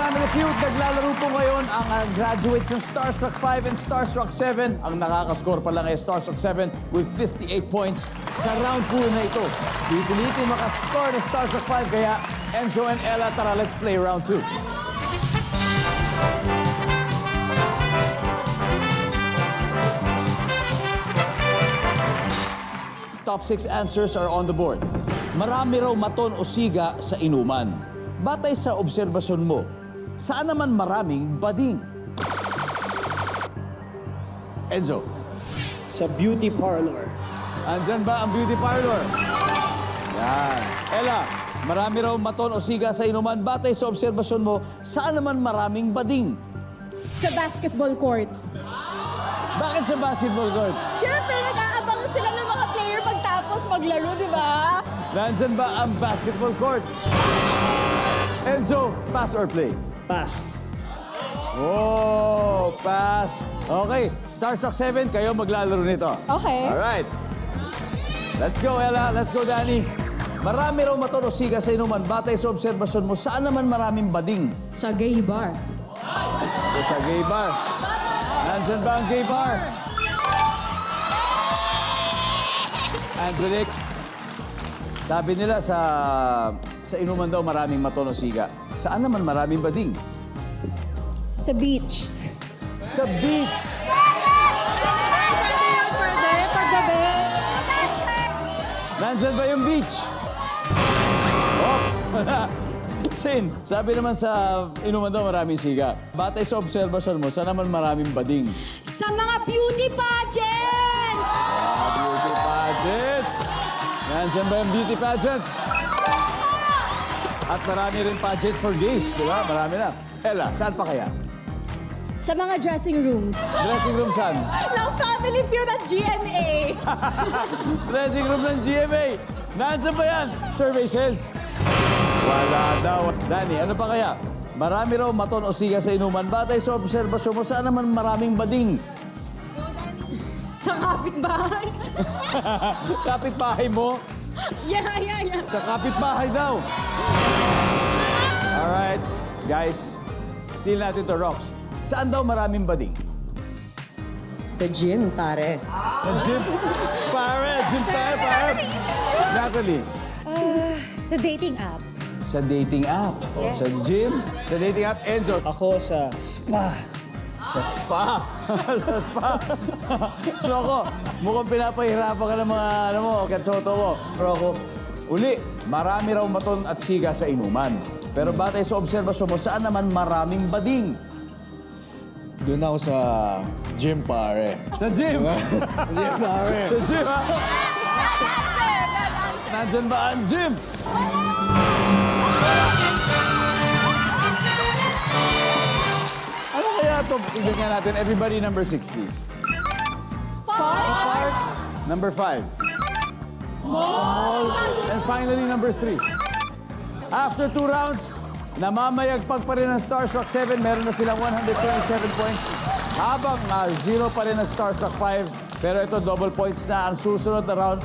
Family Feud, naglalaro po ngayon ang graduates ng Starstruck 5 and Starstruck 7. Ang nakakascore pa lang ay Starstruck 7 with 58 points sa round 2 na ito. Pipilitin makascore ng Starstruck 5, kaya Enzo and Ella, tara, let's play round 2. Top 6 answers are on the board. Marami raw maton o siga sa inuman. Batay sa obserbasyon mo, saan naman maraming bading? Enzo, Sa beauty parlor. andyan ba ang beauty parlor? Yan. Ella, marami raw maton o siga sa inuman. Batay sa obserbasyon mo, saan naman maraming bading? Sa basketball court. Bakit sa basketball court? Siyempre, nag-aabang sila ng mga player pagtapos maglaro, di ba? Nandyan ba ang basketball court? Enzo, pass or play? Pass. Oh, pass. Okay, Starstruck 7, kayo maglalaro nito. Okay. Alright. Let's go, Ella. Let's go, Danny. Marami raw maton o siga sa inuman. Batay sa obserbasyon mo, saan naman maraming bading? Sa gay bar. Sa gay bar. Nandyan ba ang gay bar? Angelique, sabi nila sa inuman daw maraming maton o siga. Saan naman maraming bading? Sa beach. Sa beach. Pwede, paggabi. Nandyan ba yung beach? Oh, wala. Shane, sabi naman sa inuman daw maraming siga. Batay sa obserbasyon mo, saan naman maraming bading? Sa mga beauty pageants! Beauty pageants. Nandyan ba yung beauty pageants? At marami rin pageant for gays, di ba? Marami na. Ella, saan pa kaya? Sa mga dressing rooms. Dressing room saan? Ng Family Feud at GMA. Dressing room ng GMA. Nandyan ba yan? Survey says. Wala daw. Danny, ano pa kaya? Marami raw maton o siga sa inuman. Batay sa obserbasyon mo, saan naman maraming bading? Sa kapitbahay. Kapitbahay mo? Yeah. Sa kapitbahay daw. Alright, guys. Steal natin to, Rox. Saan daw maraming bading? Sa gym, pare. Sa gym. Gym pare. Natalie. Sa dating app. Sa dating app. O, Yes. sa gym. Sa dating app. Enzo. Ako sa spa. Sa spa. Sa spa. Choco, mukhang pinapahirapan ka ng mga, katsoto mo. Pero ako, uli, marami raw maton at siga sa inuman. Pero batay sa obserbasyon mo, saan naman maraming bading? Doon ako sa gym, pare. Sa gym. Gym, pare. Sa gym, ha? Nandyan ba ang gym? Ano kaya ito? Tignan nga natin. Everybody, number 6, please. Park. Number 5. Mall. And finally, number 3. After 2 rounds, namamayagpag pa rin ang Starstruck 7. Meron na silang 127 points. Habang 0 pa rin ang Starstruck 5. Pero ito, double points na ang susunod na round.